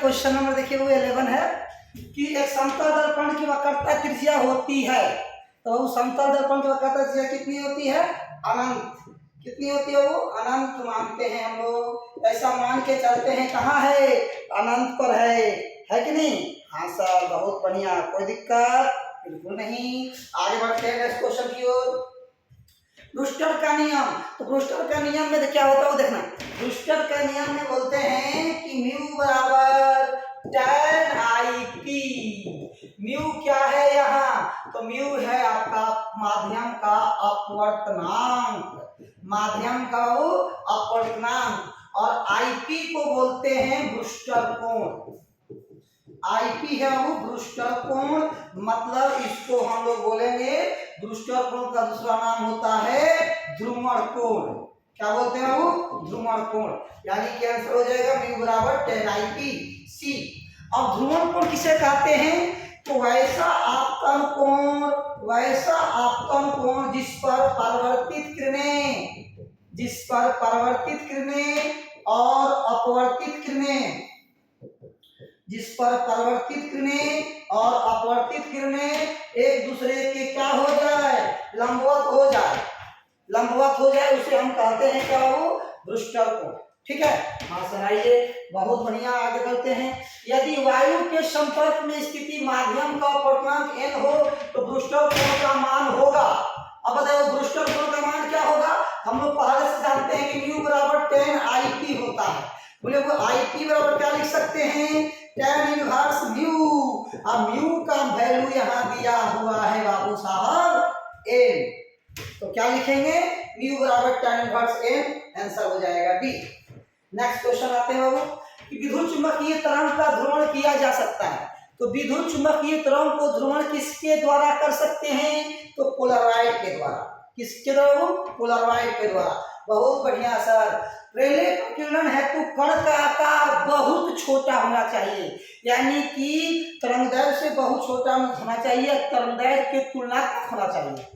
Question number देखिए वो 11 है कि एक समतल दर्पण की वक्रता त्रिज्या होती है, तो वो समतल दर्पण की वक्रता त्रिज्या कितनी होती है? अनंत। कितनी होती है? वो अनंत मानते हैं हम लोग, ऐसा मान के चलते हैं। कहाँ है? अनंत पर है कि नहीं? हाँ सर, बहुत बढ़िया, कोई दिक्कत बिल्कुल नहीं। आगे बढ़ते हैं नेक्स्ट क्वेश्चन की ओर। ब्रूस्टर का नियम। तो ब्रूस्टर का नियम में क्या होता है वो देखना। ब्रूस्टर का नियम में बोलते हैं कि म्यू बराबर tan IP। म्यू क्या है यहाँ? तो म्यू है आपका माध्यम का अपवर्तनांक, माध्यम का वो अपवर्तनांक, और IP को बोलते हैं ब्रूस्टर कोण। IP है वो ब्रूस्टर कोण, मतलब इसको हम लोग बोलेंगे ब्रूस्टर कोण का दूसरा नाम होता है ध्रुवण कोण। क्या बोलते हैं वो? ध्रुवण कोण। यानी कि आंसर हो जाएगा म्यू बराबर tan IP C। अब ध्रुवण कोण किसे कहते हैं? तो वैसा आपतन कोण, वैसा आपतन कोण जिस पर परावर्तित किरणें और अपवर्तित किरणें, जिस पर परावर्तित किरणें और अपवर्तित किरणें एक दूसरे के क्या हो जाए? लंबवत हो जाए, उसे हम कहते हैं क्या? वो ब्रूस्टर कोण। ठीक है, हाँ सुनाइए, बहुत बढ़िया। आगे बढ़ते हैं। यदि वायु के संपर्क में स्थिति माध्यम का अपवर्तनांक n हो तो ब्रूस्टर कोण का मान होगा। अब बताओ ब्रूस्टर कोण का मान क्या होगा? हम लोग पहले से जानते हैं कि म्यू बराबर tan IP होता है। बोले वो IP बराबर क्या लिख सकते हैं? tan inverse mu. अब म्यू का वैल्यू यहाँ दिया हुआ है बाबू साहब n, तो क्या लिखेंगे? म्यू बराबर tan इनवर्स n, आंसर हो जाएगा डी। नेक्स्ट क्वेश्चन आते हैं बाबू कि विद्युत चुंबकीय तरंग का ध्रुवण किया जा सकता है। तो विद्युत चुंबकीय तरंग को ध्रुवण किसके द्वारा कर सकते हैं? तो पोलराइड के द्वारा। किसके द्वारा? पोलराइड के द्वारा। बहुत बढ़िया सर। रेले प्रकीर्णन हेतु कण का आकार बहुत छोटा होना चाहिए, यानी कि तरंगदैर्घ्य से बहुत छोटा होना चाहिए, तरंगदैर्घ्य के तुलनात्मक होना चाहिए।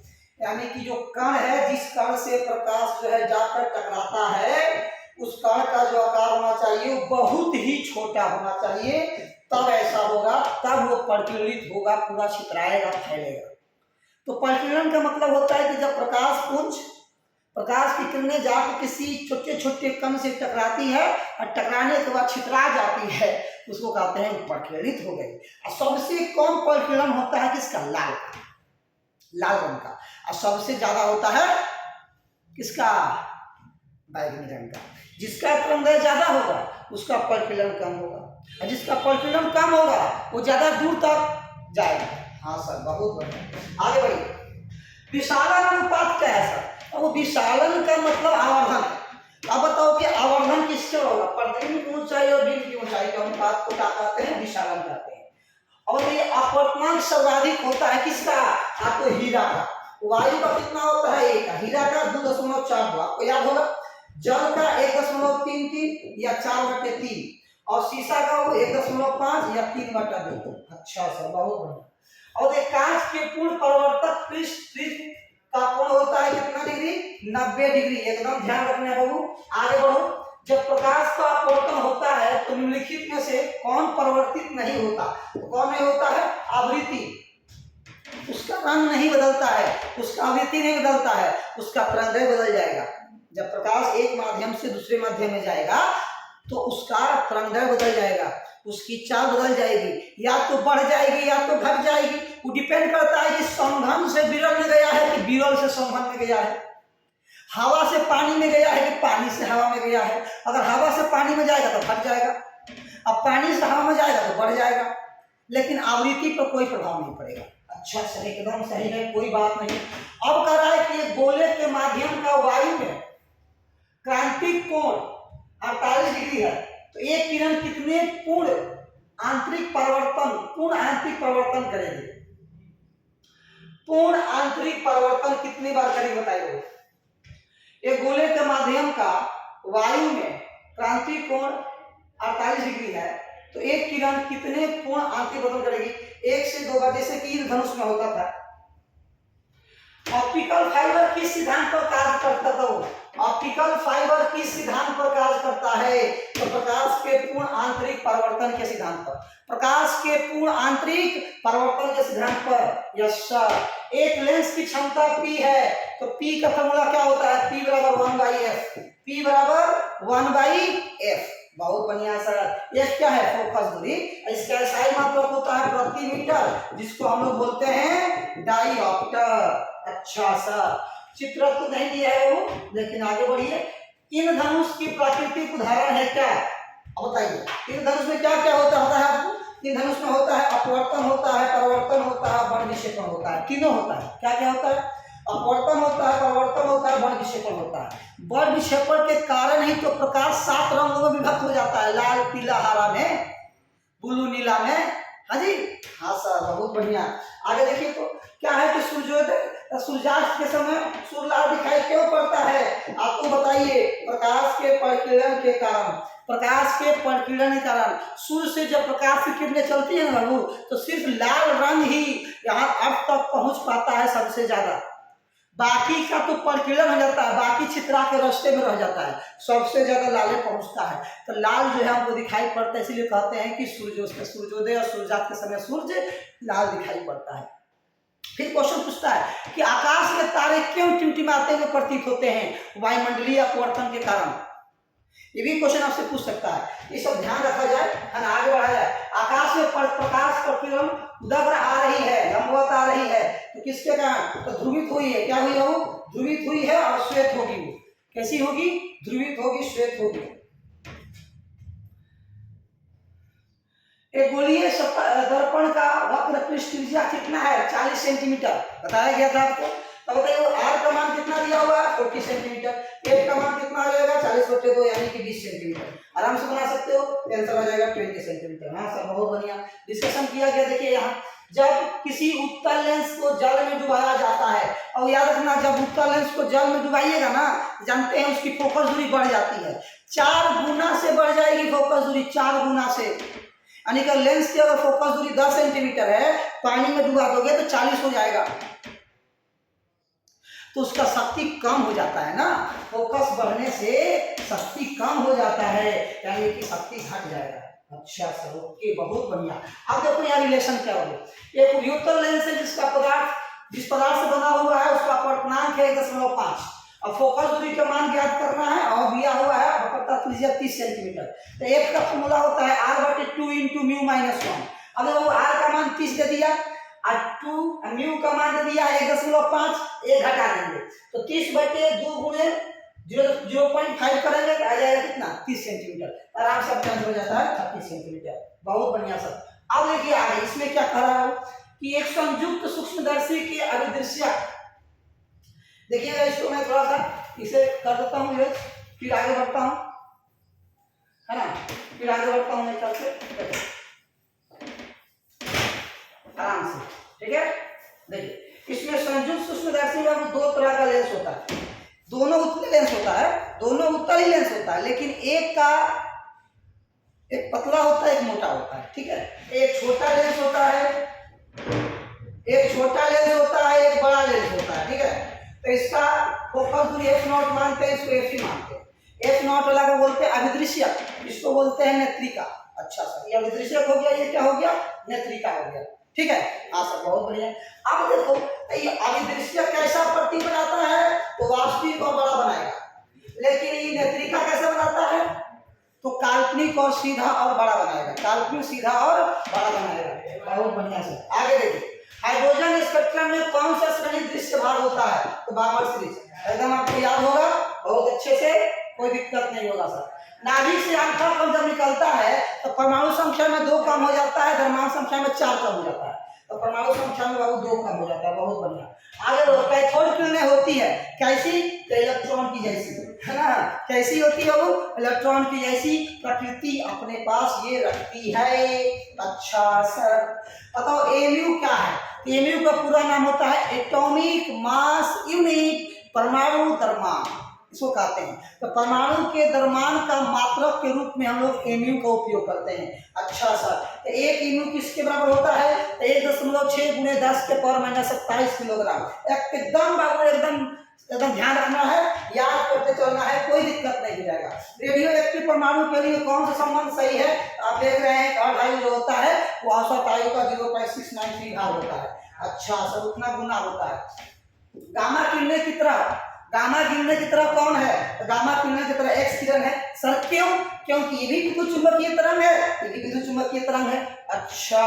यानी कि जो कण है, जिस कण से प्रकाश जो है जाकर टकराता है, उस कण का जो आकार होना चाहिए वो बहुत ही छोटा होना चाहिए, तब ऐसा होगा, तब वो प्रकीर्णित होगा, पूरा छितराएगा, फैलेगा। तो प्रकीर्णन का मतलब होता है कि जब प्रकाश की किरणें जाकर किसी छोटे छोटे कण से टकराती है और टकराने के बाद छितरा जाती है, उसको कहते हैं प्रकीर्णित हो गई। और सबसे कम प्रकीर्णन होता है किसका? लाल रंग का। और सबसे ज्यादा होता है किसका? बैगनी रंग का। जिसका तरंगदैर्घ्य ज्यादा होगा उसका प्रकीर्णन कम होगा, और जिसका प्रकीर्णन कम होगा वो ज्यादा दूर तक जाएगा। हाँ सर, बहुत बढ़िया। आगे बढ़िए। विशालन अनुपात क्या है सर? वो विशालन का मतलब आवर्धन। अब बताओ कि आवर्धन किससे होगा? प्रतिबिंब की ऊंचाई और बिंब की ऊंचाई के अनुपात को क्या कहते हैं? विशालन कहते हैं। और ये अपवर्तनांक सर्वाधिक होता है किसका? आपको हीरा का। वायु का कितना होता है? 1 का। हीरा का 2.42, आपको याद होगा। जल का 1.33 या 4/3, और शीशा का वो 1.5 या 3/2। अच्छा सर, बहुत बढ़िया। और एक कांच के पूर्ण परावर्तक पृष्ठ का कोण होता है कितना डिग्री? 90 डिग्री। एकदम ध्यान रखना है बाबू। आगे बढ़ो। जब प्रकाश का अपवर्तन होता है तो निम्नलिखित में से कौन परावर्तित नहीं होता? तो कौन नहीं होता है? आवृत्ति। उसका रंग नहीं बदलता है, उसका आवृत्ति नहीं बदलता है, उसका तरंगदैर्घ्य बदल जाएगा। जब प्रकाश एक माध्यम से दूसरे माध्यम में जाएगा तो उसका तरंगदैर्घ्य बदल जाएगा, उसकी चाल बदल जाएगी, या तो बढ़ जाएगी या तो घट जाएगी। वो डिपेंड करता है कि संघन से विरल में गया है कि विरल से संघन में गया है, हवा से पानी में गया है कि पानी से हवा में गया है। अगर हवा से पानी में जाएगा तो घट जाएगा, अब पानी से हवा में जाएगा तो बढ़ जाएगा, लेकिन आवृत्ति पर कोई प्रभाव नहीं पड़ेगा। अच्छा सही, एकदम सही है, कोई बात नहीं। अब कह रहा है कि गोले के माध्यम का वायु में क्रांतिक कोण 48 डिग्री है, तो एक किरण कितने पूर्ण आंतरिक परिवर्तन करेगी? पूर्ण आंतरिक परिवर्तन कितनी बार करेगी बताइए? एक गोले के माध्यम का वायु में क्रांतिक कोण 48 डिग्री है, तो एक किरण कितने पूर्ण आंतरिक परिवर्तन करेगी? 1 से 2 बार, जैसे कि इंद्रधनुष में होता था। ऑप्टिकल फाइबर किस सिद्धांत पर कार्य करता था? ऑप्टिकल फाइबर किस सिद्धांत पर कार्य करता है? तो प्रकाश के पूर्ण आंतरिक परावर्तन के सिद्धांत पर। प्रकाश के पूर्ण आंतरिक परावर्तन के सिद्धांत पर। Yes sir. एक लेंस की क्षमता P है, तो P का फॉर्मूला क्या होता है? P बराबर 1/f। P बराबर 1/f। बहुत बढ़िया सर। ये क्या है? फोकस दूरी। इसका SI मात्रक होता है प्रति मीटर, जिसको हम लोग बोलते हैं डायऑप्टर। अच्छा सर, चित्र तो नहीं दिया है वो, लेकिन आगे बढ़िए। इंद्रधनुष की प्राकृतिक उदाहरण है क्या? अब बताइए, इंद्रधनुष में क्या क्या होता है आपको? इंद्रधनुष में होता है अपवर्तन होता है, परावर्तन होता है, वर्ण विक्षेपण होता है। तीनों होता है। क्या क्या होता है? अपवर्तन होता है, परावर्तन होता है, वर्ण विक्षेपण होता है। वर्ण विक्षेपण के कारण ही तो प्रकाश 7 रंगों में विभक्त हो जाता है, लाल पीला हरा में, ब्लू नीला में। हाँ जी, हाँ सर, बहुत बढ़िया। आगे देखिए तो क्या है कि सूर्योदय सूर्यास्त के समय सूर्य लाल दिखाई क्यों पड़ता है? आपको बताइए, प्रकाश के परिकिरण के कारण। प्रकाश के परिकिरण के कारण सूर्य से जब प्रकाश की किरणें चलती है ना बाबू, तो सिर्फ लाल रंग ही यहाँ अर्थ तक पहुंच पाता है सबसे ज्यादा। बाकी का तो परिकिरण हो जाता है, बाकी छितरा के रास्ते में रह जाता है, सबसे ज्यादा लाले पहुंचता है। तो लाल जो है हमको दिखाई पड़ता है, इसलिए कहते हैं कि सूर्योदय और सूर्यास्त के समय सूर्य लाल दिखाई पड़ता है। फिर क्वेश्चन पूछता है कि आकाश में तारे क्यों टिमटिमाते हुए प्रतीत होते हैं? वायुमंडलीय अपवर्तन के कारण। ये भी क्वेश्चन आपसे पूछ सकता है, ये सब ध्यान रखा जाए, है ना, आगे बढ़ा जाए। आकाश में प्रकाश प्रकिरण उदग्र आ रही है, लंबवत आ रही है, तो किसके कारण? तो ध्रुवित हुई है। क्या हुई है वो? ध्रुवित हुई है और श्वेत होगी। वो कैसी होगी? ध्रुवित होगी, श्वेत होगी। एक गोलीय दर्पण का वक्र पृष्ठ त्रिज्या कितना है? 40 सेंटीमीटर बताया गया था आपको। अब बताइए आर का मान कितना दिया हुआ है? 40 सेंटीमीटर। एफ का मान कितना आ जाएगा? 40/2 यानी कि 20 सेंटीमीटर। आराम से बना सकते हो, आंसर आ जाएगा 20 सेंटीमीटर। हाँ सर, बहुत बढ़िया डिस्कशन किया गया। देखिए यहाँ, जब किसी उत्तल लेंस को जल में डुबाया जाता है, और याद रखना, जब उत्तल लेंस को जल में डुबाइएगा ना, जानते हैं उसकी फोकस दूरी बढ़ जाती है, 4 गुना से बढ़ जाएगी फोकस दूरी, 4 गुना से। यानी कि लेंस की अगर फोकस दूरी 10 सेंटीमीटर है, पानी में डुबा दोगे तो 40 हो जाएगा, तो उसका शक्ति कम हो जाता है ना। फोकस बढ़ने से शक्ति कम हो जाता है, यानी कि शक्ति घट जाएगा। अच्छा सर, ओके, बहुत बढ़िया। अब देखो यहाँ रिलेशन क्या होगा। एक व्युत्तल लेंस है जिस पदार्थ से बना हुआ है, उसका अपवर्तनांक है 1.5। अब फोकस दूरी का मान ज्ञात करना है, और दिया हुआ है वक्रता त्रिज्या 30 सेंटीमीटर। तो एक का फॉर्मूला होता है r/2 × μ-1। अब वो r का मान 30 दे दिया, और 2 म्यू का मान दे दिया है 1.5, एक घटा देंगे, तो 30/2 × 0.5 करेंगे तो आ जाएगा कितना? 30 सेंटीमीटर। आराम से आंसर हो जाता है 30 सेंटीमीटर। बहुत बढ़िया सर। अब देखिए आगे इसमें क्या कह रहा हूं कि एक संयुक्त सूक्ष्मदर्शी के अभिदृश्य, देखिएगा इसको मैं थोड़ा सा इसे कर देता हूँ, फिर आगे बढ़ता हूँ, है ना, फिर आगे बढ़ता हूँ मैं करके आराम से, ठीक है। देखिए इसमें संयुक्त सूक्ष्मदर्शी में 2 तरह का लेंस होता है, दोनों उत्तल लेंस होता है, दोनों उत्तल ही लेंस होता है, लेकिन एक पतला होता है, एक मोटा होता है, ठीक है। एक छोटा लेंस होता है, एक बड़ा लेंस होता है, ठीक है। तो इसका फोकस दूरी f0 मानते हैं, इसको f मानते हैं। f0 वाला को बोलते हैं अभिदृश्य, इसको बोलते हैं नेत्रिका। अच्छा सर, ये अभिदृश्यक हो गया, ये क्या हो गया? नेत्रिका हो गया, ठीक है। हाँ सर, बहुत बढ़िया। अब देखो ये अभिदृश्यक कैसा प्रतीक बनाता है? तो वास्तविक और बड़ा बनाएगा, लेकिन ये नेत्रिका कैसा बनाता है? तो काल्पनिक और सीधा और बड़ा बनाएगा, काल्पनिक, सीधा और बड़ा बनाएगा। बहुत बढ़िया सर। आगे देखिए, हाइड्रोजन स्पेक्ट्रम में कौन सा श्रेणी दृश्य भाग होता है? तो बाबर सीरीज, एकदम आपको याद होगा बहुत अच्छे से, कोई दिक्कत नहीं होगा सर। नाभिक से अल्फा कण जब निकलता है तो परमाणु संख्या में 2 कम हो जाता है, द्रव्यमान संख्या में 4 कम हो जाता है, तो परमाणु संख्या में बाबू 2 कम हो जाता है। बहुत बढ़िया। आगे कैथोड किरणें होती है कैसी? तो इलेक्ट्रॉन की जैसी, है ना। कैसी होती है वो? इलेक्ट्रॉन की जैसी प्रकृति अपने पास ये रखती है। अच्छा सर, बताओ एमयू क्या है? एमयू का पूरा नाम होता है एटॉमिक मास यूनिट, परमाणु द्रव्यमान इसको कहते हैं। तो परमाणु के द्रव्यमान का मात्रक के रूप में हम लोग एमयू का उपयोग करते हैं। अच्छा सर, तो 1 एमयू किसके बराबर होता है? 1.6 × 10⁻⁻27 किलोग्राम। एकदम बाबू एकदम एकदम ध्यान रखना है, याद करते चलना है, कोई दिक्कत नहीं हो जाएगा। रेडियो एक्टिव परमाणु के लिए कौन सा संबंध सही है? आप देख रहे हैं अर्ध आयु जो होता है वो औसत आयु का 0.693 भाग होता है। अच्छा सर, उतना गुना होता है। गामा किरणें की तरह, गामा किरणें की तरह कौन है? तो गामा किरणें की तरह एक्स किरण है। सर क्यों? क्योंकि ये भी विद्युत चुंबकीय तरंग है, ये भी विद्युत चुंबकीय तरंग है। अच्छा,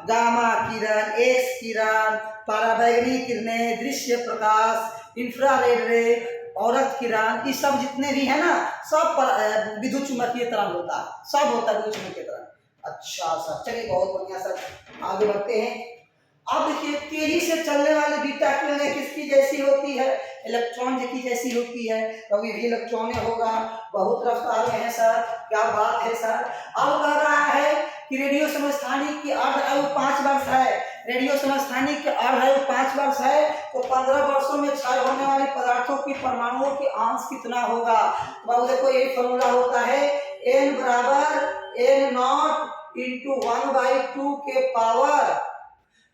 गामा किरण, एक्स किरण, पराबैंगनी किरणें, दृश्य प्रकाश, इंफ्रारेड रे, औरत किरण, ये सब जितने भी है ना, सब पर विद्युत चुंबकीय तरंग होता है, सब होता है विद्युत चुंबकीय तरंग। अच्छा सर, चलिए बहुत बढ़िया सर, आगे बढ़ते हैं। अब देखिए तेजी से चलने वाली बीटा किरणें किसकी जैसी होती है? इलेक्ट्रॉन की जैसी होती है। कभी भी इलेक्ट्रॉन होगा, बहुत रफ्तार में है सर, क्या बात है सर। अब कह रहा है कि रेडियो समस्थानिक की अर्ध आयु 5 वर्ष है। रेडियो समस्थानिक की अर्ध आयु 5 वर्ष है, तो 15 वर्षों में क्षय होने वाली पदार्थों की परमाणुओं की अंश कितना होगा? बाबू देखो ये फॉर्मूला होता है n बराबर n0 इंटू 1/2 के पावर,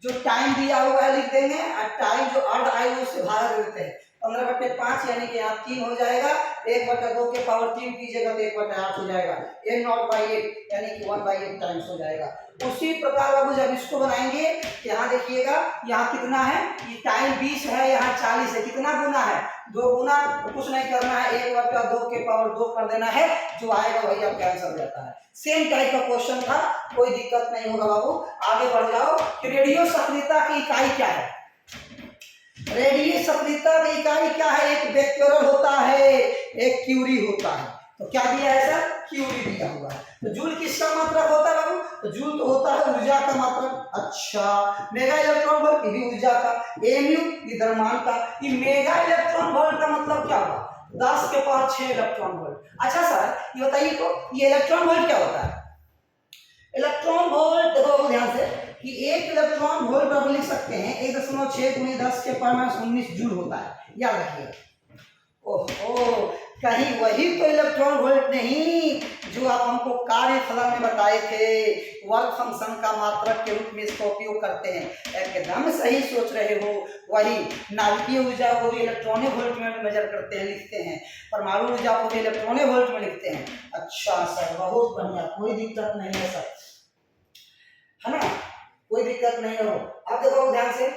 जो टाइम दिया हुआ है लिख देंगे, और टाइम जो अर्ध आयु से भाग देते हैं। 15/5 यानी कि यहाँ 3 हो जाएगा, 1/2 के पावर 3 कीजिएगा तो 1/8 हो जाएगा। n0/8 यानी कि 1/8 टाइम्स हो जाएगा। उसी प्रकार बाबू जब इसको बनाएंगे, यहाँ देखिएगा यहाँ कितना है, ये टाइम 20 है, यहाँ 40 है, कितना गुना है? 2 गुना। तो कुछ नहीं करना है, 1/2 के पावर 2 कर देना है, जो आएगा वही आपका आंसर जाता है। सेम टाइप का क्वेश्चन था, कोई दिक्कत नहीं होगा बाबू। आगे बढ़ जाओ कि रेडियो सक्रियता की इकाई क्या है? रेडियो सक्रियता की इकाई क्या है? एक बेक्यूरल होता है, एक क्यूरी होता है। तो क्या दिया है सर? क्यूरी दिया हुआ है। तो जूल किसका मात्रक होता है बाबू? तो जूल तो होता है ऊर्जा का मात्रक। अच्छा, मेगा इलेक्ट्रॉन वोल्ट ये भी ऊर्जा का, एमयू ये द्रव्यमान का। ये मेगा इलेक्ट्रॉन वोल्ट का मतलब क्या हुआ? 10 के पावर 6 इलेक्ट्रॉन वोल्ट। अच्छा सर ये बताइए तो ये इलेक्ट्रॉन वोल्ट क्या होता है? इलेक्ट्रॉन वोल्ट देखो ध्यान से कि 1 इलेक्ट्रॉन वोल्ट आप लिख सकते हैं 1.6 × 10 के पावर -19 जूल होता है, याद रखिए। ओहो, कहीं वही तो इलेक्ट्रॉन वोल्ट नहीं जो आप हमको कार्य फलन में बताए थे, वर्क फंक्शन का मात्रक के रूप में इसका उपयोग करते हैं। एकदम सही सोच रहे हो, वही नाभिकीय ऊर्जा को भी इलेक्ट्रॉनिक वोल्ट में मेजर करते हैं, लिखते हैं। परमाणु ऊर्जा को भी इलेक्ट्रॉनिक वोल्ट में लिखते हैं। अच्छा सर, बहुत बढ़िया, कोई दिक्कत नहीं है सर, है ना, कोई दिक्कत नहीं हो। अब देखो ध्यान से,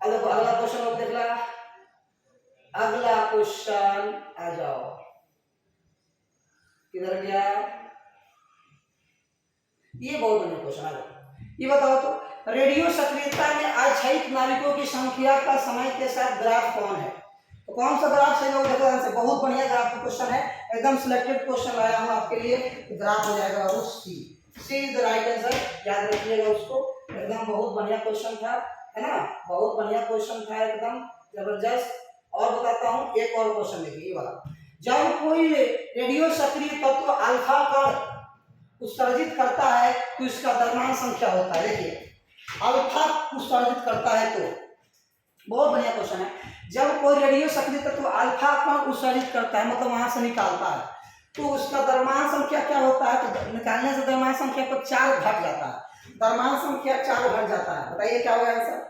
अगला क्वेश्चन आप देख ला। अगला क्वेश्चन आ जाओ, किधर गया? ये बहुत बढ़िया क्वेश्चन आ जाओ। ये बताओ तो रेडियो सक्रियता में अक्षयित नाभिकों की संख्या का समय के साथ ग्राफ कौन है? तो कौन सा ग्राफ से लोग देखो से, बहुत बढ़िया ग्राफ का क्वेश्चन है, एकदम सिलेक्टेड क्वेश्चन लाया हूं आपके लिए। ग्राफ हो जाएगा सी इज द राइट आंसर, याद रखिएगा उसको, एकदम बहुत बढ़िया क्वेश्चन था, है ना, बहुत बढ़िया क्वेश्चन था, एकदम जबरदस्त। और बताता हूँ एक और क्वेश्चन देखिए ये वाला। जब कोई रेडियो सक्रिय तत्व अल्फा कण उत्सर्जित करता है तो इसका द्रव्यमान संख्या होता है। देखिए अल्फा उत्सर्जित करता है तो, बहुत बढ़िया क्वेश्चन है। जब कोई रेडियो सक्रिय तत्व अल्फा कण उत्सर्जित करता है, मतलब वहां से निकालता है, तो उसका द्रव्यमान संख्या क्या होता है? तो निकालने से द्रव्यमान संख्या को 4 घट जाता है, द्रव्यमान संख्या 4 घट जाता है। बताइए क्या होगा आंसर?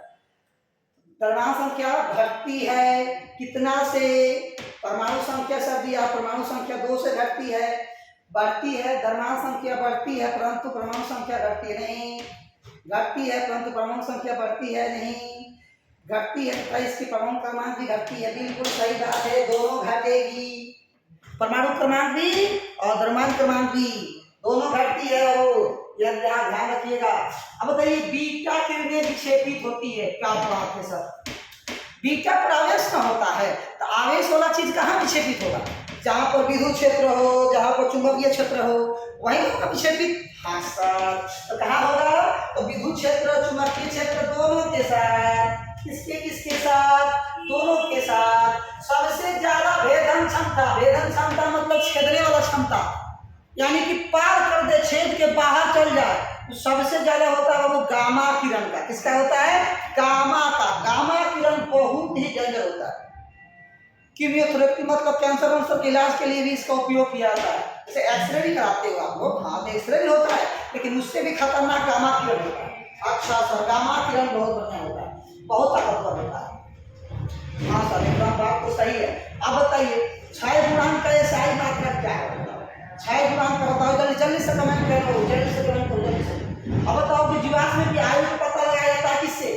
द्रव्यमान संख्या घटती है कितना से? परमाणु संख्या सब दिया, परमाणु संख्या 2 से घटती है, बढ़ती है, द्रव्यमान संख्या बढ़ती है परंतु परमाणु संख्या घटती नहीं, घटती है परंतु परमाणु संख्या बढ़ती है नहीं, घटती है तथा इसकी परमाणु क्रमांक भी घटती है। बिल्कुल सही बात है, दोनों घटेगी, परमाणु क्रमांक भी और द्रव्यमान क्रमांक भी दोनों घटती है। और यह ध्यान रखिएगा। अब बताइए बीटा किरणें विक्षेपित होती है, क्या बात है सर? बीटा पर आवेश ना होता है, तो आवेश वाला चीज कहाँ विक्षेपित होगा? जहाँ पर विद्युत क्षेत्र हो, जहाँ पर चुंबकीय क्षेत्र हो, वहीं होगा विक्षेपित। हाँ सर, तो कहाँ होगा? तो विद्युत क्षेत्र चुंबकीय क्षेत्र दोनों के साथ। किसके साथ? दोनों के साथ। सबसे ज्यादा भेदन क्षमता मतलब छेदने वाला क्षमता, यानी कि पार कर दे, छेद के बाहर चल जाए, तो सबसे ज्यादा होता है वो गामा किरण का। किसका होता है? गामा का। गामा किरण बहुत ही डेंजर होता है। कीमोथेरेपी मतलब कैंसर के इलाज के लिए भी इसका उपयोग किया जाता है। जैसे एक्सरे भी कराते हो आप लोग, हाँ तो एक्सरे भी होता है, लेकिन उससे भी खतरनाक गामा किरण होता है। अच्छा सर, गामा किरण बहुत बढ़िया होता है, बहुत ताकतवर होता है। हाँ सर, एकदम बात तो सही है। अब बताइए क्षय गुणांक का SI मात्रा क्या है? क्षय गुणांक का बताओ, जल्दी जल्दी से कमेंट करो, जल्दी से कमेंट करो, जल्दी से। अब बताओ कि जीवाश्म की आयु का पता लगाया जाता है किससे?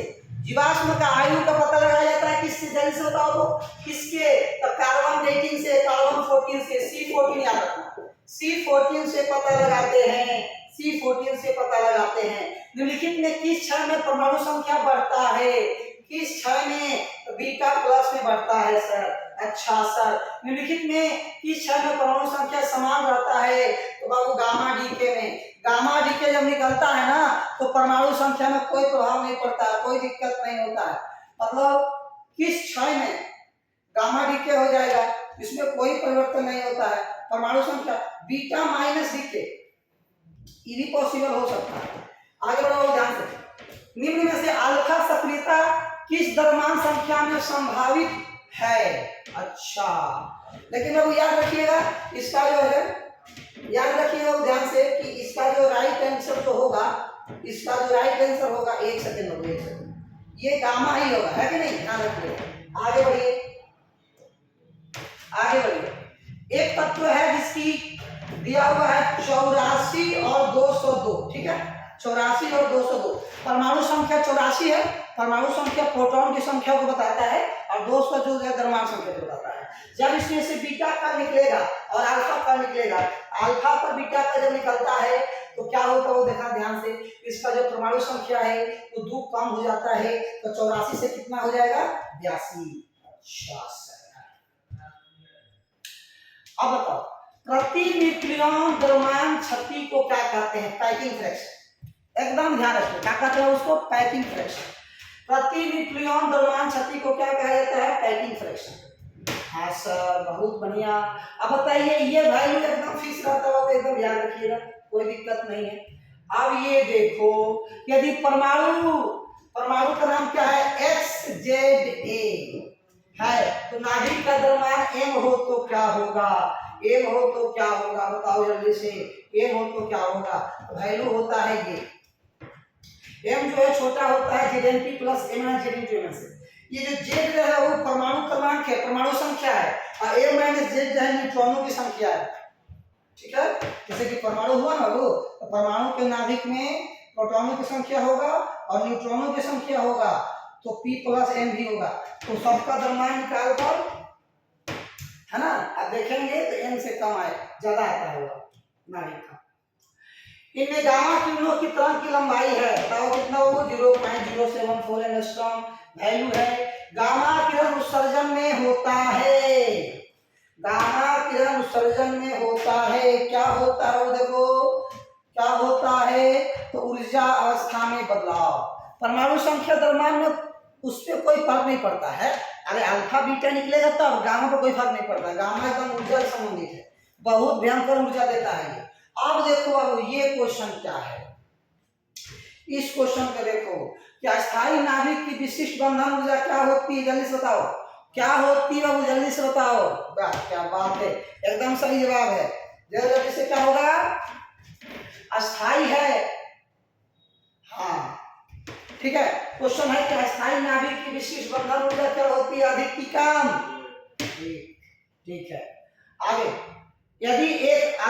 जीवाश्म का आयु का पता लगाया जाता है किससे? जल्दी से बताओ तो किसके? तो कार्बन 18 से, कार्बन 14 से, C14 याद रखना, C14 से पता लगाते हैं, C14 से पता लगाते हैं। निम्नलिखित में किस क्षय में परमाणु संख्या बढ़ता है? किस क्षय में? बीटा प्लस में बढ़ता है सर। अच्छा सर, निम्नलिखित में किस क्षय में परमाणु संख्या समान रहता है? तो बाबू गामा डीके में। गामा डीके जब निकलता है ना तो परमाणु संख्या में कोई प्रभाव नहीं पड़ता है, कोई दिक्कत नहीं होता है। मतलब किस क्षय में गामा डीके हो जाएगा, इसमें कोई परिवर्तन नहीं होता है। परमाणु संख्या बीटा माइनस डीके ये भी पॉसिबल हो सकता है। आगे बढ़ो ध्यान से। निम्न में से अल्फा सक्रियता किस द्रव्यमान संख्या में संभावित है? अच्छा, लेकिन अब याद रखिएगा इसका जो है, याद रखिएगा ध्यान से कि इसका जो राइट आंसर जो होगा, इसका जो राइट आंसर होगा, एक सेकंड होगा, एक सेकंड, ये गामा ही होगा, है कि नहीं? ध्यान रखिएगा। आगे बढ़िए, आगे बढ़िए। एक तत्व है जिसकी दिया हुआ है 84 और 202, ठीक है, 84 और 202। परमाणु संख्या 84 है, परमाणु संख्या प्रोटॉन की संख्या को बताता है, और 200 जो है द्रव्यमान संख्या को बताता है। जब इसमें से बीटा का निकलेगा और अल्फा का निकलेगा, अल्फा पर बीटा का जब निकलता है तो क्या होता है वो देखना ध्यान से। इसका जो परमाणु संख्या है वो 2 कम हो जाता है, तो 84 से कितना हो जाएगा? 82। अच्छा सर, अब बताओ प्रति न्यूक्लियन द्रव्यमान क्षति को क्या कहते हैं? Packing fraction. एकदम ध्यान रखिए, क्या कहते हैं उसको? Packing fraction. प्रति न्यूक्लियन द्रव्यमान क्षति को क्या कहा जाता है? Packing fraction. हाँ सर, बहुत बढ़िया। अब बताइए ये वैल्यू एकदम फिक्स रहता है, एकदम याद रखिएगा, कोई दिक्कत नहीं है। अब ये देखो, यदि परमाणु का नाम क्या है? XZA है, तो नाभिक का द्रव्यमान M हो तो क्या होगा? M हो तो क्या होगा? बताओ जल्दी से, M हो तो क्या होगा? वैल्यू होता है ये M जो है छोटा होता है ZnP प्लस M Z से। ये जो Z है वो परमाणु क्रमांक है, परमाणु संख्या है, और M माइनस Z जो है न्यूट्रॉनों की संख्या है, ठीक है। जैसे कि परमाणु हुआ ना, वो तो परमाणु के नाभिक में प्रोटॉनों की संख्या होगा और न्यूट्रॉनों की संख्या होगा, तो P प्लस M भी होगा, तो सबका द्रव्यमान निकाल कर, है ना, अब देखेंगे तो M से कम आए, ज्यादा आता है वो नाभिक का। इनमें गामा किरणों की तरंग की लंबाई है, बताओ कितना वो? 0.074 एंगस्ट्रॉम वैल्यू है। गामा किरण उत्सर्जन में होता है, गामा किरण उत्सर्जन में होता है। क्या होता है वो देखो, क्या होता है? तो ऊर्जा अवस्था में बदलाव। परमाणु संख्या द्रव्यमान में उस पर कोई फर्क नहीं पड़ता है। अरे अल्फा बीटा निकलेगा तब, गामा पर कोई फर्क नहीं पड़ता। गामा एकदम ऊर्जा से संबंधित है, बहुत भयंकर ऊर्जा देता है ये। अब देखो बाबू ये क्वेश्चन क्या है, इस क्वेश्चन को देखो, क्या स्थायी नाभिक की विशिष्ट बंधन ऊर्जा क्या होती है? जल्दी से बताओ क्या होती है बाबू, जल्दी से बताओ। क्या बात है, एकदम सही जवाब है। जल्दी से क्या होगा? अस्थाई है, हाँ ठीक है। क्वेश्चन है कि अस्थाई नाभिक की विशिष्ट बंधन ऊर्जा क्या होती है? अधिक की कम? ठीक है। आगे, यदि एक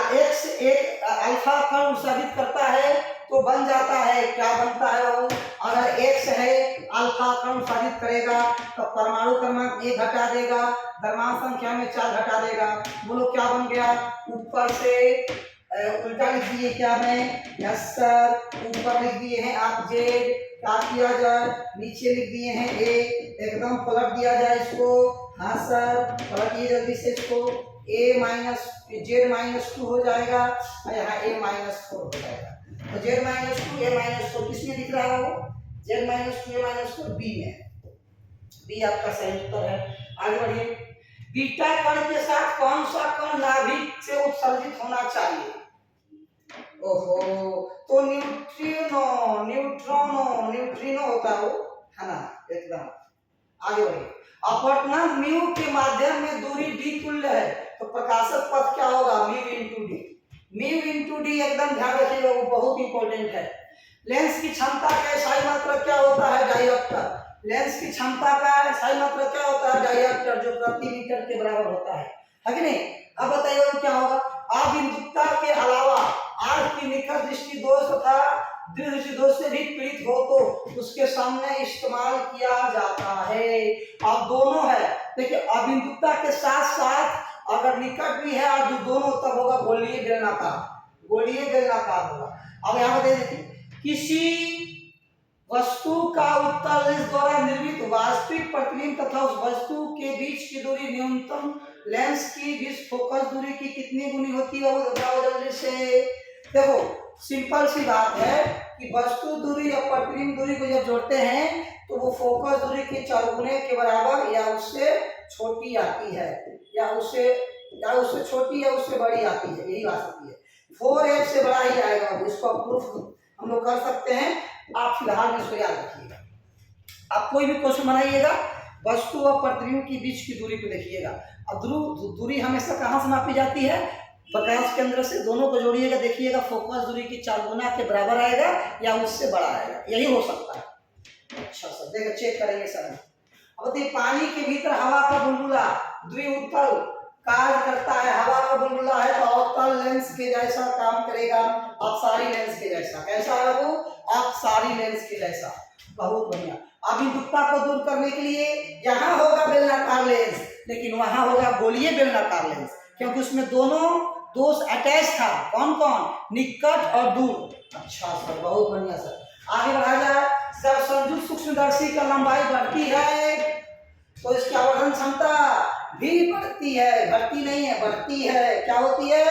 अल्फा कण उत्सर्जित करता है तो बन जाता है, क्या बनता है वो? अगर X है, अल्फा कण उत्सर्जित करेगा तो परमाणु क्रमांक 1 घटा देगा, द्रव्यमान संख्या में 4 घटा देगा। बोलो क्या बन गया? ऊपर से उल्टा लिख दिए क्या मैं? यस सर, ऊपर लिख दिए हैं आप Z, क्या किया जाए? नीचे लिख दिए हैं A, एकदम पलट दिया जाए इसको। हाँ सर, पलटिए जल्दी से इसको। A माइनस Z माइनस 2 हो जाएगा और यहाँ A माइनस 4 हो जाएगा। तो Z माइनस 2 A माइनस 4 किसमें दिख रहा है वो? Z minus 2 A minus 4 B में, B आपका सही उत्तर है। आगे बढ़िए। बीटा कण के साथ कौन सा कण नाभिक से उत्सर्जित होना चाहिए? ओहो, तो न्यूट्रिनो होता है वो, है ना, एकदम। आगे बढ़िए। अपवर्तनांक म्यू के माध्यम में दूरी d तुल्य है, तो प्रकाशक पथ क्या होगा? Mu into D. Mu into D एकदम ध्यान रखिएगा, वो बहुत इंपॉर्टेंट है। लेंस की क्षमता का SI मात्रक क्या होता है? डायऑप्टर। लेंस की क्षमता का SI मात्रक क्या होता है? डायऑप्टर, जो प्रति मीटर के बराबर होता है कि नहीं? अब बताइए क्या होगा? अबिंदुता के अलावा आंख की निकट दृष्टि दोष तथा दृढ़ दृष्टि दोष से भी पीड़ित हो तो उसके सामने इस्तेमाल किया जाता है। अब दोनों है, देखिए अबिंदुता के साथ साथ अगर निकट भी है और दोनों तब होगा गोलीय बेलनाकार, गोलीय बेलनाकार होगा। अब यहाँ पर देखिए, किसी वस्तु का उत्तल लेंस द्वारा निर्मित वास्तविक प्रतिबिंब तथा उस वस्तु के बीच की दूरी न्यूनतम लेंस की बीच फोकस दूरी की कितनी गुनी होती है? वो बताओ जल्दी से। देखो सिंपल सी बात है कि वस्तु दूरी या प्रतिबिंब दूरी को जब जोड़ते हैं तो वो फोकस दूरी के 4 गुने के बराबर या उससे छोटी आती है, या उससे छोटी या उससे बड़ी आती है, यही आ सकती है। 4f से बड़ा ही आएगा, इसको प्रूफ हम लोग कर सकते हैं। आप फिलहाल में इसको याद रखिएगा। आप कोई भी क्वेश्चन बनाइएगा वस्तु और प्रतिबिंब के बीच की दूरी को देखिएगा। अब दूरी हमेशा कहाँ से मापी जाती है? प्रकाश केंद्र से। दोनों को जोड़िएगा, देखिएगा फोकस दूरी की 4 गुना के बराबर आएगा या उससे बड़ा आएगा, यही हो सकता है। अच्छा सर, देखो चेक करेंगे सर। अब देखिए, पानी के भीतर हवा का बुलबुला द्विउत्तल कार्य करता है। हवा का बुलबुला है तो अवतल लेंस के जैसा काम करेगा, अपसारी लेंस के जैसा। कैसा है वो? अपसारी लेंस के जैसा। बहुत बढ़िया। अबिंदुता को दूर करने के लिए यहाँ होगा बेलनाकार लेंस, लेकिन वहां होगा गोलीय बेलनाकार लेंस, क्योंकि उसमें दोनों दोष अटैच था। कौन कौन? निकट और दूर। अच्छा सर, बहुत बढ़िया सर। आगे बढ़ा जाए। जब संयुक्त सूक्ष्मदर्शी का लंबाई बढ़ती है तो इसकी आवर्धन क्षमता भी बढ़ती है, बढ़ती नहीं है, बढ़ती है। क्या होती है?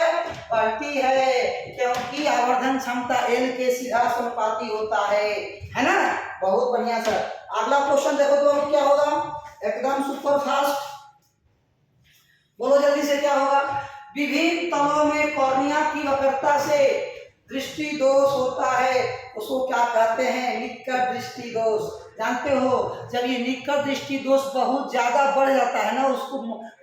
बढ़ती है, क्योंकि आवर्धन क्षमता L के सीधा समानुपाती होता है ना? बहुत बढ़िया सर। अगला क्वेश्चन देखो तो क्या होगा? एकदम सुपर फास्ट, बोलो जल्दी से, क्या होगा? विभिन्न तलों में कॉर्निया की वक्रता से दृष्टि दोष होता है, उसको क्या कहते हैं? निकट दृष्टि दोष। जानते हो, जब ये निकट दृष्टि दोष बहुत ज्यादा बढ़ जाता है ना, उसको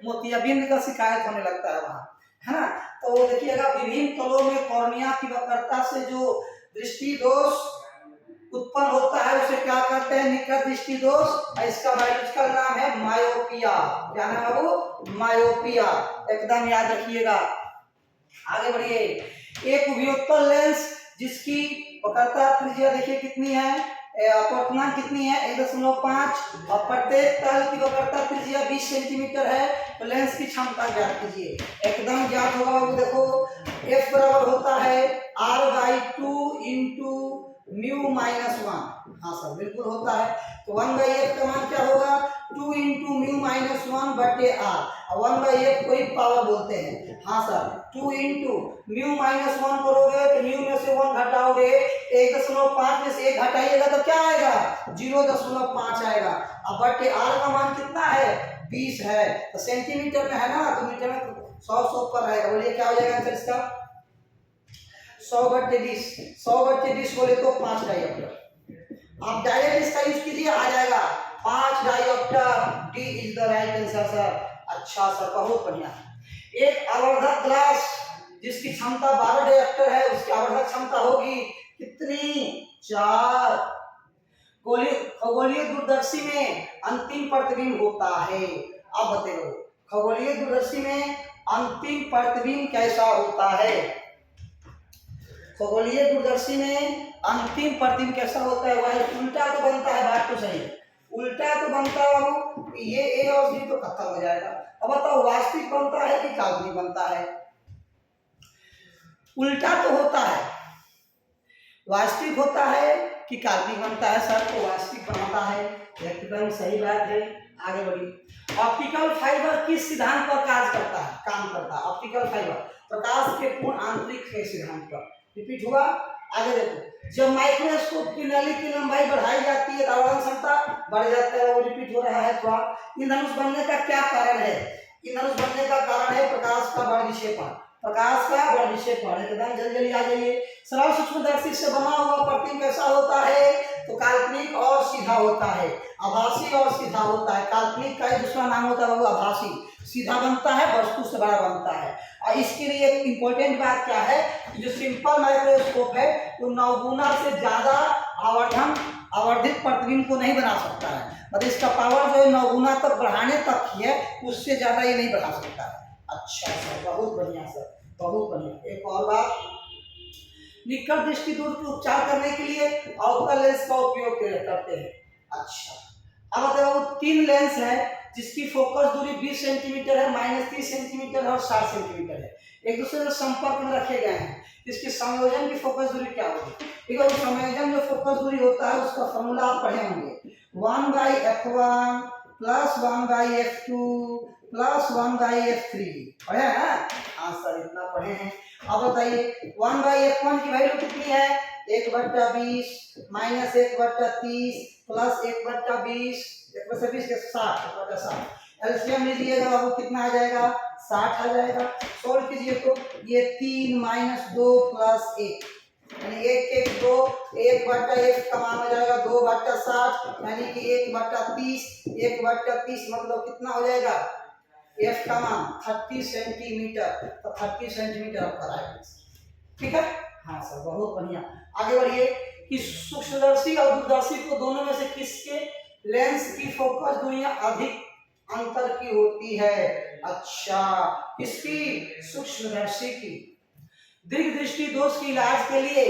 मोतियाबिंद का शिकायत होने लगता है वहाँ, है ना? तो देखिएगा, विभिन्न तलों में कॉर्निया की वक्रता से जो दृष्टि दोष उत्पन्न होता है उसे क्या कहते हैं? निकट दृष्टि दोष। इसका बायोलॉजिकल नाम है मायोपिया। क्या नाम है वो? मायोपिया। एकदम याद रखिएगा। आगे बढ़िए। एक उभयोत्तल लेंस जिसकी वक्रता त्रिज्या देखिए कितनी है, अपवर्तनांक कितनी है? 1.5, और प्रत्येक तल की वक्रता त्रिज्या 20 सेंटीमीटर है, तो लेंस की क्षमता ज्ञात कीजिए। एकदम ज्ञात होगा वो। देखो F बराबर होता है R/2 इंटू म्यू माइनस 1। हाँ सर, बिल्कुल होता है। तो 1/f का मान क्या होगा? 2 इंटू म्यू माइनस 1 बटे r। 1/f को ही पावर बोलते हैं। हाँ सर, 2 इंटू म्यू माइनस 1 करोगे तो म्यू में से 1 घटाओगे, 1.5 में से 1 घटाइएगा तो क्या आएगा? 0.5 आएगा। अब बटे r का मान कितना है? 20 है। तो सेंटीमीटर में है ना, तो मीटर में 100 पर रहेगा। बोलिए क्या हो जाएगा आंसर इसका? 100/20। 100/20 बोले तो 5 डायोप्टर। आप डायरेक्ट इसका यूज कीजिए, आ जाएगा 5 dioptre. D is the right answer sir. अच्छा सर, बहुत बढ़िया। एक आवर्धक ग्लास जिसकी क्षमता 12 डायोप्टर है, उसकी आवर्धक क्षमता होगी कितनी? 4। खगोलीय दूरदर्शी में अंतिम प्रतिबिंब होता है। अब बताओ, खगोलीय दूरदर्शी में अंतिम प्रतिबिंब कैसा होता है? खगोलीय दूरदर्शी में अंतिम प्रतिबिंब कैसा होता है? वह उल्टा तो बनता है, बात तो सही है, उल्टा तो बनता है बाबू। ये ए और बी तो खत्म हो जाएगा। अब बताओ, वास्तविक बनता है कि काल्पनिक बनता है? उल्टा तो होता है। वास्तविक होता है कि काल्पनिक बनता है? सर तो वास्तविक बनता है। एकदम सही बात है। आगे बढ़िए। ऑप्टिकल फाइबर किस सिद्धांत पर काम करता है? ऑप्टिकल फाइबर प्रकाश के पूर्ण आंतरिक के सिद्धांत पर। रिपीट हुआ। आगे देखो, जब माइक्रोस्कोप की नली की लंबाई बढ़ाई जाती है तो आवर्धन क्षमता बढ़ जाता है। वो रिपीट हो रहा है थोड़ा। इंद्रधनुष बनने का क्या कारण है? इंद्रधनुष बनने का कारण है प्रकाश का बड़ विक्षेपण। प्रकाश का बड़ विक्षेपण। एकदम जल्दी जल्दी आ जाइए। सरल सूक्ष्मदर्शी से बना हुआ प्रतिबिंब कैसा होता है? तो काल्पनिक और सीधा होता है, आभासी और सीधा होता है। काल्पनिक का दूसरा नाम होता है वो आभासी। सीधा बनता है, वस्तु से बड़ा बनता है। और इसके लिए एक इंपॉर्टेंट बात क्या है? कि जो सिंपल माइक्रोस्कोप है वो 9 गुना से ज्यादा आवर्धित प्रतिबिंब को नहीं बना सकता है। मतलब इसका पावर जो है 9 गुना तक बढ़ाने तक ही है, उससे ज्यादा ये नहीं बढ़ा सकता है। अच्छा सर, बहुत बढ़िया सर, बहुत बढ़िया। एक और बात, निकट दृष्टि दूर के उपचार करने के लिए अवतल लेंस का उपयोग करते हैं। अच्छा, अब बताओ 3 लेंस है जिसकी फोकस दूरी 20 सेंटीमीटर है, -30 सेंटीमीटर है और 60 सेंटीमीटर है, एक दूसरे के संपर्क में रखे गए हैं। इसके संयोजन की फोकस दूरी क्या होगी? ठीक है, संयोजन जो फोकस दूरी होता है उसका फॉर्मूला आप पढ़े होंगे, 1/f1 plus 1/f2 plus 1/f3 पढ़े हैं? हाँ सर, इतना पढ़े हैं। अब बताइए 1/f1 की वैल्यू कितनी है? 1/20 माइनस 1/30 प्लस 1/20, 1/20 के 60, 1/60। एलसीएम लीजिएगा बाबू, कितना आ जाएगा? 60 आ जाएगा। सोल्व कीजिए तो ये 3 माइनस 2 प्लस 1 यानी 1/2, 1/1 का मान हो जाएगा 2/60 यानी कि 1/30, 1/30 मतलब कितना हो जाएगा? एफ का मान 30 सेंटीमीटर, तो 30 सेंटीमीटर आपका राइट आंसर। ठीक है, हाँ सर, बहुत बढ़िया। आगे बढ़िए कि सूक्ष्मदर्शी और दूरदर्शी को दोनों में से किसके लेंस की फोकस दूरियां अधिक अंतर की होती है? अच्छा, किसकी? सूक्ष्मदर्शी की। दीर्घ दृष्टि दोष के इलाज के लिए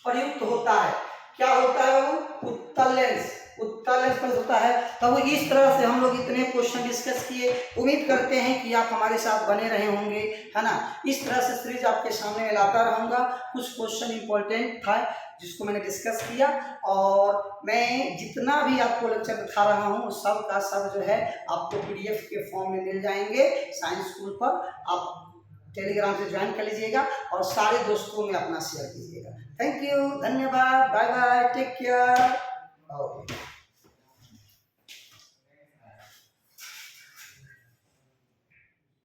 प्रयुक्त होता है, क्या होता है वो? उत्तल लेंस। उत्तल लेंस पर होता है। तो इस तरह से हम लोग इतने क्वेश्चन डिस्कस किए। उम्मीद करते हैं कि आप हमारे साथ बने रहे होंगे, है ना। इस तरह से सीरीज आपके सामने लाता रहूंगा। कुछ क्वेश्चन इंपॉर्टेंट था जिसको मैंने डिस्कस किया, और मैं जितना भी आपको लेक्चर दिखा रहा हूँ सब का सब जो है आपको पीडीएफ के फॉर्म में मिल जाएंगे साइंस स्कूल पर। आप टेलीग्राम से ज्वाइन कर लीजिएगा और सारे दोस्तों में अपना शेयर कीजिएगा। थैंक यू, धन्यवाद, बाय बाय, टेक केयर।